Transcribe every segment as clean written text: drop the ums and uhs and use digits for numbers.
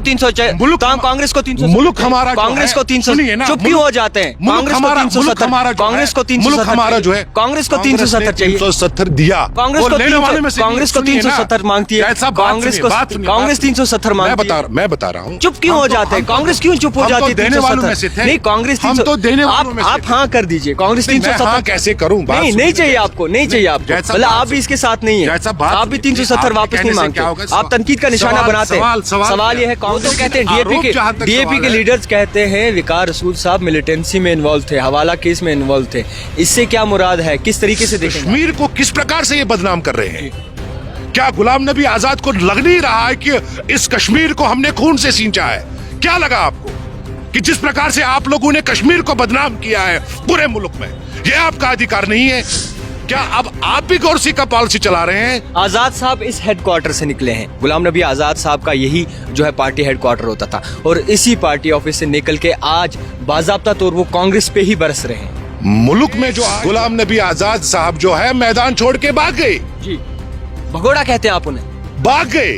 300 कांग्रेस को 300, मुल्क हमारा, कांग्रेस को 300, चुप क्यों हो जाते हैं? कांग्रेस को 370, कांग्रेस को 370 हमारा जो है, कांग्रेस को 370 चाहिए, 370 दिया, कांग्रेस को 370 मांगती है, कांग्रेस 370 मांगती है। मैं बता रहा हूँ, चुप क्यों हो जाते हैं? कांग्रेस क्यों चुप हो जाती है? 370 नहीं, कांग्रेस 300, आप हाँ कर दीजिए, कांग्रेस 370 कैसे करूँ? नहीं चाहिए आपको, नहीं चाहिए आपको, मतलब आप भी इसके साथ नहीं है, आप भी 370 वापस नहीं मांगते, आप तनकीद का निशाना बनाते हैं। सवाल ये है, कांग्रेस कहते हैं डीएपी के लीडर्स कहते हैं विकार रसूल साहब मिलिटेंसी में इन्वॉल्व थे, हवाला केस में इन्वॉल्व थे, इससे क्या मुराद है? किस तरीके से देखें? कश्मीर को किस प्रकार से ये बदनाम कर रहे हैं? क्या गुलाम नबी आजाद को लग नहीं रहा है कि इस कश्मीर को हमने खून से सींचा है? क्या लगा आपको कि जिस प्रकार से आप लोगों ने कश्मीर को बदनाम किया है पूरे मुल्क में, ये आपका अधिकार नहीं है? क्या अब आप भी गौरसी का पॉलिसी चला रहे हैं? आजाद साहब इस हेडक्वार्टर से निकले हैं, गुलाम नबी आजाद साहब का यही जो है पार्टी हेडक्वार्टर होता था, और इसी पार्टी ऑफिस से निकल के आज बाज़ाब्ता तौर वो कांग्रेस पे ही बरस रहे हैं। मुल्क में जो गुलाम नबी आजाद साहब जो है मैदान छोड़ के भाग गए जी, भगोड़ा कहते हैं आप उन्हें, भाग गए।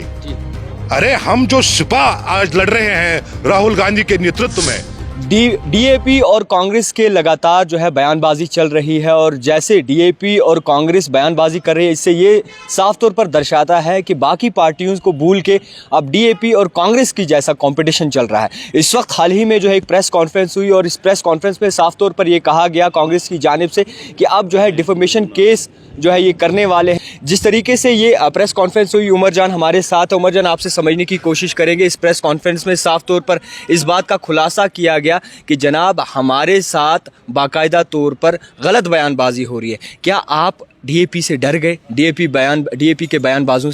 अरे हम जो सिपाह आज लड़ रहे हैं राहुल गांधी के नेतृत्व में, डीएपी और कांग्रेस के लगातार जो है बयानबाजी चल रही है, और जैसे डीएपी और कांग्रेस बयानबाजी कर रही है, इससे ये साफ तौर पर दर्शाता है कि बाकी पार्टियों को भूल के अब डीएपी और कांग्रेस की जैसा कंपटीशन चल रहा है। इस वक्त हाल ही में जो है एक प्रेस कॉन्फ्रेंस हुई, और इस प्रेस कॉन्फ्रेंस में साफ तौर पर ये कहा गया कांग्रेस की जानिब से कि अब जो है डिफेमेशन केस जो है ये करने वाले हैं। जिस तरीके से ये प्रेस कॉन्फ्रेंस हुई, उमर जान हमारे साथ है, उमर जान आपसे समझने की कोशिश करेंगे। इस प्रेस कॉन्फ्रेंस में साफ तौर पर इस बात का खुलासा किया गया कि जनाब हमारे साथ बाकायदा तौर पर गलत बयानबाजी हो रही है। क्या आप डीएपी से डर गए? डीएपी के बयानबाजों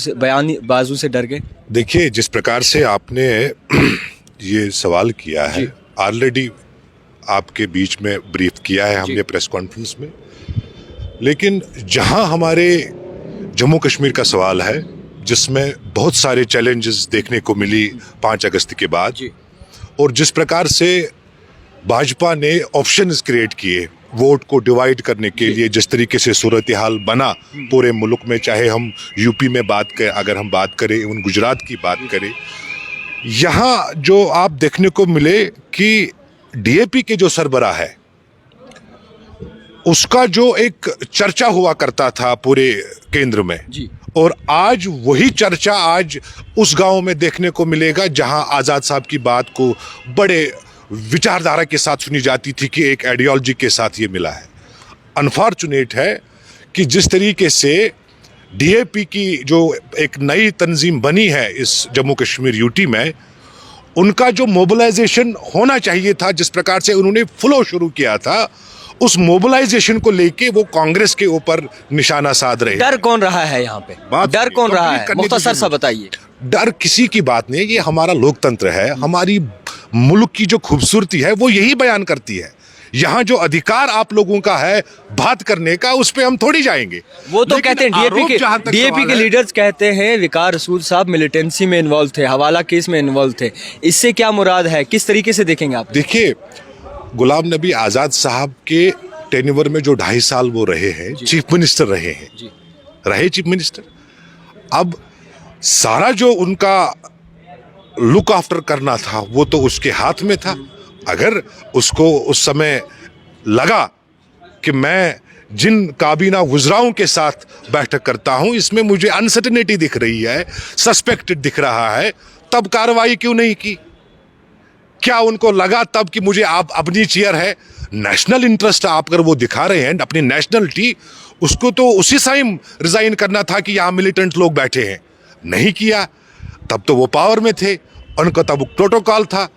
से डर गए? देखिए, जिस प्रकार से आपने ये सवाल किया है, ऑलरेडी आपके बीच में ब्रीफ किया है हमने प्रेस कॉन्फ्रेंस में, लेकिन जहां हमारे जम्मू कश्मीर का सवाल है, जिसमें बहुत सारे चैलेंजेस देखने को मिली 5 अगस्त के बाद, और जिस प्रकार से भाजपा ने ऑप्शंस क्रिएट किए वोट को डिवाइड करने के लिए, जिस तरीके से सूरत हाल बना पूरे मुल्क में, चाहे हम यूपी में बात करें, अगर हम बात करें इवन गुजरात की बात करें, यहाँ जो आप देखने को मिले कि डीएपी के जो सरबराह है उसका जो एक चर्चा हुआ करता था पूरे केंद्र में जी, और आज वही चर्चा आज उस गांव में देखने को मिलेगा जहां आजाद साहब की बात को बड़े विचारधारा के साथ सुनी जाती थी कि एक आइडियोलॉजी के साथ ये मिला है। अनफॉर्चुनेट है कि जिस तरीके से डीएपी की जो एक नई तंजीम बनी है इस जम्मू कश्मीर यूटी में, उनका जो मोबिलाइजेशन होना चाहिए था, जिस प्रकार से उन्होंने फ्लो शुरू किया था, उस मोबिलाइजेशन को लेके वो कांग्रेस के ऊपर निशाना साध रहे। डर कौन रहा है यहाँ पे? डर कौन रहा है? मुख्तसर सा बताइए। डर किसी की बात नहीं है, ये हमारा लोकतंत्र है, हमारी मुल्क की जो खूबसूरती है वो यही बयान करती है। यहाँ जो अधिकार आप लोगों का है बात करने का, उस पे हम थोड़ी जाएंगे। वो तो कहते हैं डीएपी के लीडर्स कहते हैं विकार रसूल साहब मिलिटेंसी में इन्वॉल्व थे, हवाला केस में इन्वॉल्व थे, इससे क्या मुराद है? किस तरीके से देखेंगे आप? देखिए, गुलाम नबी आजाद साहब के टेन्योर में जो 2.5 साल वो रहे हैं, चीफ मिनिस्टर रहे हैं, रहे चीफ मिनिस्टर, अब सारा जो उनका लुक आफ्टर करना था वो तो उसके हाथ में था। अगर उसको उस समय लगा कि मैं जिन काबीना वुज़राओं के साथ बैठक करता हूं इसमें मुझे अनसर्टेनिटी दिख रही है, सस्पेक्टेड दिख रहा है, तब कार्रवाई क्यों नहीं की? क्या उनको लगा तब कि मुझे आप अपनी चेयर है, नेशनल इंटरेस्ट आप अगर वो दिखा रहे हैं अपनी नेशनलिटी, उसको तो उसी टाइम रिजाइन करना था कि यहाँ मिलिटेंट लोग बैठे हैं। नहीं किया, तब तो वो पावर में थे, उनका तब प्रोटोकॉल था।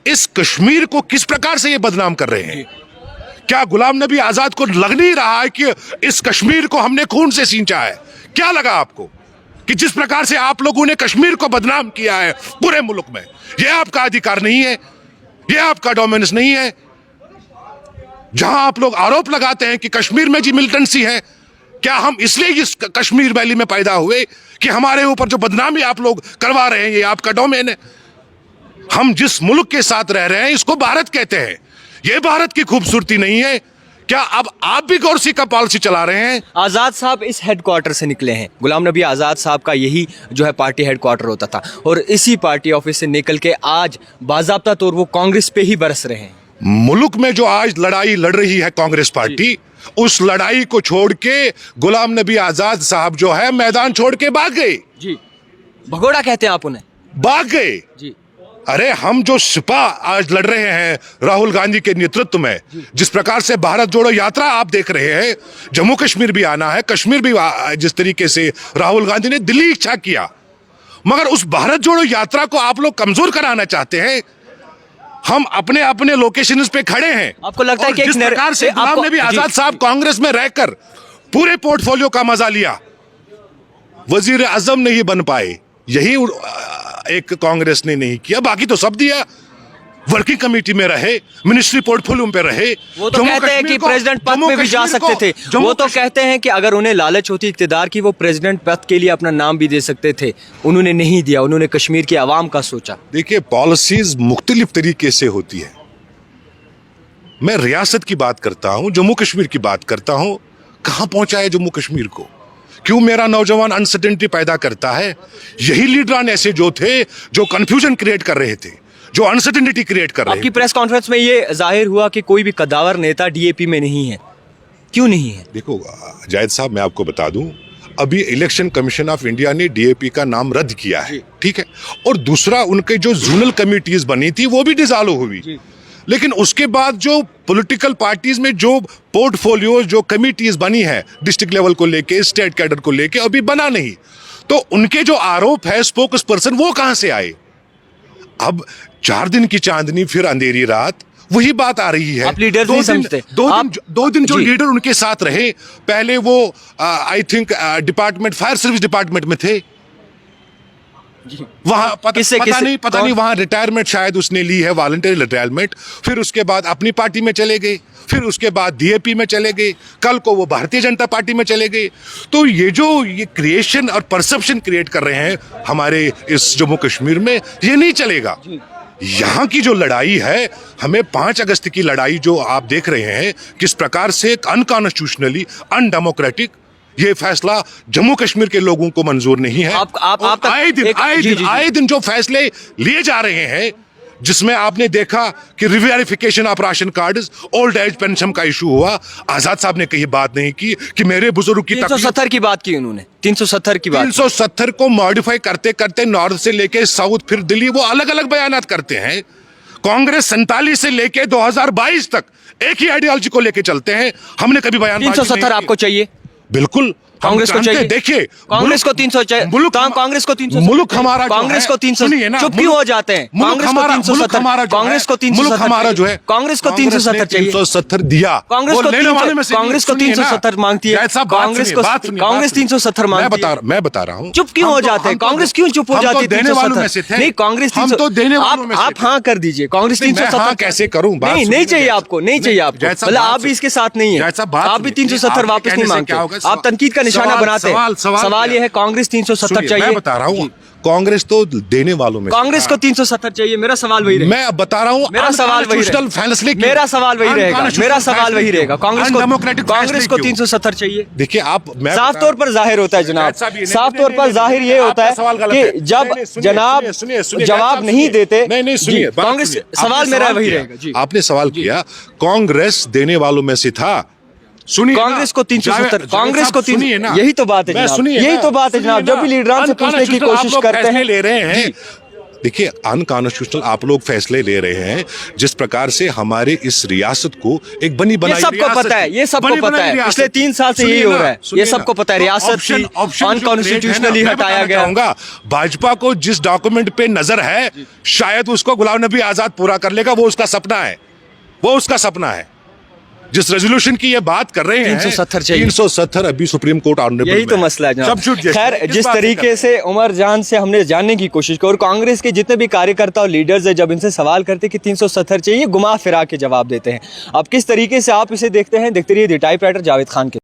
इस कश्मीर को किस प्रकार से ये बदनाम कर रहे हैं? क्या गुलाम नबी आजाद को लग नहीं रहा है कि इस कश्मीर को हमने खून से सींचा है? क्या लगा आपको कि जिस प्रकार से आप लोगों ने कश्मीर को बदनाम किया है पूरे मुल्क में, ये आपका अधिकार नहीं है, ये आपका डोमिनेंस नहीं है। जहां आप लोग आरोप लगाते हैं कि कश्मीर में जी मिलिटेंसी है, क्या हम इसलिए इस कश्मीर वैली में पैदा हुए कि हमारे ऊपर जो बदनामी आप लोग करवा रहे हैं ये आपका डोमेन है? हम जिस मुल्क के साथ रह रहे हैं इसको भारत कहते हैं। ये भारत की खूबसूरती नहीं है क्या अब आप भी गौरसी का पॉलिसी चला रहे हैं? आज़ाद साहब इस हेडक्वार्टर से निकले हैं। गुलाम नबी आज़ाद साहब का यही जो है पार्टी हेडक्वार्टर होता था और इसी पार्टी ऑफिस से निकल के आज बाज़ाब्ता तौर वो कांग्रेस पे ही बरस रहे हैं। मुल्क में जो आज लड़ाई लड़ रही है कांग्रेस पार्टी, उस लड़ाई को छोड़ के गुलाम नबी आजाद साहब जो है मैदान छोड़ के भाग गए जी। भगोड़ा कहते हैं आप उन्हें? भाग गए जी। अरे हम जो सिपा आज लड़ रहे हैं राहुल गांधी के नेतृत्व में, जिस प्रकार से भारत जोड़ो यात्रा आप देख रहे हैं, जम्मू कश्मीर भी आना है, कश्मीर भी जिस तरीके से राहुल गांधी ने दिल्ली इच्छा किया, मगर उस भारत जोड़ो यात्रा को आप लोग कमजोर कराना चाहते हैं। हम अपने अपने लोकेशंस पे खड़े हैं। आपको लगता है कि जिस प्रकार से गुलाम नबी आजाद साहब कांग्रेस में रहकर पूरे पोर्टफोलियो का मजा लिया, वजीर आजम नहीं बन पाए, यही एक कांग्रेस ने नहीं किया, बाकी तो सब दिया। वर्किंग कमेटी में रहे, मिनिस्ट्री पोर्टफोलियो पे रहे। वो तो कहते हैं कि प्रेसिडेंट पद पे भी जा सकते थे। वो तो कहते हैं कि अगर उन्हें लालच होती इक्तिदार की, वो प्रेसिडेंट पद के लिए अपना नाम भी दे सकते थे। उन्होंने नहीं दिया, उन्होंने कश्मीर की आवाम का सोचा। देखिए, पॉलिसीज मुख्तलिफ तरीके से होती है। मैं रियासत की बात करता हूं, जम्मू कश्मीर की बात करता हूं। कहां पहुंचा है जम्मू कश्मीर को? क्यों मेरा नौजवान अनसर्टेनिटी पैदा करता है? यही लीडरान ऐसे जो थे जो कंफ्यूजन क्रिएट कर रहे थे, जो अनसर्टेनिटी क्रिएट कर रहे थे। आपकी प्रेस कॉन्फ्रेंस में ये जाहिर हुआ कि कोई भी कद्दावर नेता डीएपी में नहीं है। क्यों नहीं है? देखो जायद साहब, मैं आपको बता दूं, अभी इलेक्शन कमीशन ऑफ इंडिया ने डीएपी का नाम रद्द किया है, ठीक है। और दूसरा, उनके जो जोनल कमिटीज बनी थी वो भी डिसॉल्व हुई। लेकिन उसके बाद जो पॉलिटिकल पार्टीज में जो पोर्टफोलियो, जो कमिटीज बनी है डिस्ट्रिक्ट लेवल को लेके, स्टेट कैडर को लेके, अभी बना नहीं। तो उनके जो आरोप है स्पोक्स पर्सन, वो कहां से आए? अब 4 दिन की चांदनी फिर अंधेरी रात, वही बात आ रही है। आप लीडर नहीं समझते? दो दिन जो लीडर उनके साथ रहे, पहले वो I think department, fire service department में थे। वहां पता नहीं वहां रिटायरमेंट शायद उसने ली है, वॉलंटरी रिटायरमेंट। फिर उसके बाद अपनी पार्टी में चले गए, फिर उसके बाद डीएपी में चले गए, कल को वो भारतीय जनता पार्टी में चले गए। तो ये क्रिएशन और परसेप्शन क्रिएट कर रहे हैं हमारे इस जम्मू कश्मीर में, ये नहीं चलेगा। यहाँ की जो लड़ाई है, हमें 5 अगस्त की लड़ाई जो आप देख रहे हैं, किस प्रकार से अनकॉन्स्टिट्यूशनली, अनडेमोक्रेटिक, ये फैसला जम्मू कश्मीर के लोगों को मंजूर नहीं है। आप आए दिन जो फैसले लिए जा रहे हैं, जिसमें आपने देखा कि reverification of ration card, old age pension का इशू हुआ, आजाद साहब ने कहीं बात नहीं की कि मेरे बुजुर्ग की 370 की बात की उन्होंने, 370 की बात। 370 को मॉडिफाई करते करते नॉर्थ से लेके साउथ फिर दिल्ली, वो अलग अलग बयानात करते हैं। कांग्रेस 47 से लेके 2022 तक एक ही आइडियोलॉजी को लेके चलते हैं। हमने कभी बयान 370 आपको चाहिए? बिल्कुल, कांग्रेस को चाहिए। देखिए, कांग्रेस को 300 चाहिए। कांग्रेस को 300, मुल्क हमारा, कांग्रेस को 300, चुप क्यों हो जाते हैं? कांग्रेस को 370, कांग्रेस को 370 हमारा जो है, कांग्रेस को 370 चाहिए। 370 दिया, कांग्रेस को 370 मांगती है। कांग्रेस 370 मांगती है। मैं बता रहा हूँ, चुप क्यों हो जाते हैं? कांग्रेस क्यों चुप हो जाती है? देने वालों में से थे। नहीं, कांग्रेस हम तो देने वालों में से थे। आप हाँ कर दीजिए। कांग्रेस 370 कैसे करूँ? नहीं चाहिए आपको, नहीं चाहिए आपको। मतलब आप भी इसके साथ नहीं है, आप भी 370 वापस नहीं मांगते। आप तनकीद का निशाना बनाते हैं। सवाल यह है, कांग्रेस 370 चाहिए। मैं बता रहा हूँ, कांग्रेस तो देने वालों में, कांग्रेस को 370 चाहिए। मेरा सवाल वही रहेगा। मैं अब बता रहा हूँ, मेरा सवाल वही रहेगा। मेरा सवाल वही रहेगा। मेरा सवाल वही रहेगा। कांग्रेस को 370 चाहिए। देखिए, आप साफ तौर पर जाहिर होता है जनाब, साफ तौर पर जाहिर ये होता है कि जब जनाब जवाब नहीं देते। नहीं, सुनिए, कांग्रेस, सवाल मेरा वही रहेगा। आपने सवाल किया, कांग्रेस देने वालों में से था। सुनिए, कांग्रेस को 370, कांग्रेस को 300, यही तो बात है जनाब, यही तो बात है जनाब। जब भी लीडरान से पूछने की कोशिश करते हैं, ले रहे हैं। देखिए, अनकॉन्स्टिट्यूशनल आप लोग फैसले ले रहे हैं, जिस प्रकार से हमारे इस रियासत को एक बनी बनाई, ये सबको पता है, ये सबको पता है। पिछले 3 साल से यही हो रहा है, ये सबको पता है। रियासत अनकॉन्स्टिट्यूशनली हटाया गया। भाजपा को जिस डॉक्यूमेंट पे नजर है, शायद उसको गुलाम नबी आजाद पूरा कर लेगा। वो उसका सपना है, वो उसका सपना है। जिस रेजोल्यूशन की ये बात कर रहे हैं, 370 चाहिए। 370 अभी सुप्रीम कोर्ट ऑनरेबल, यही तो मसला है जनाब। खैर, जिस तरीके से उमर जान से हमने जानने की कोशिश की, और कांग्रेस के जितने भी कार्यकर्ता और लीडर्स है, जब इनसे सवाल करते कि 370 चाहिए, घुमा फिरा के जवाब देते हैं। अब किस तरीके से आप इसे देखते हैं? देखते रहिए द टाइपराइटर जावेद खान के।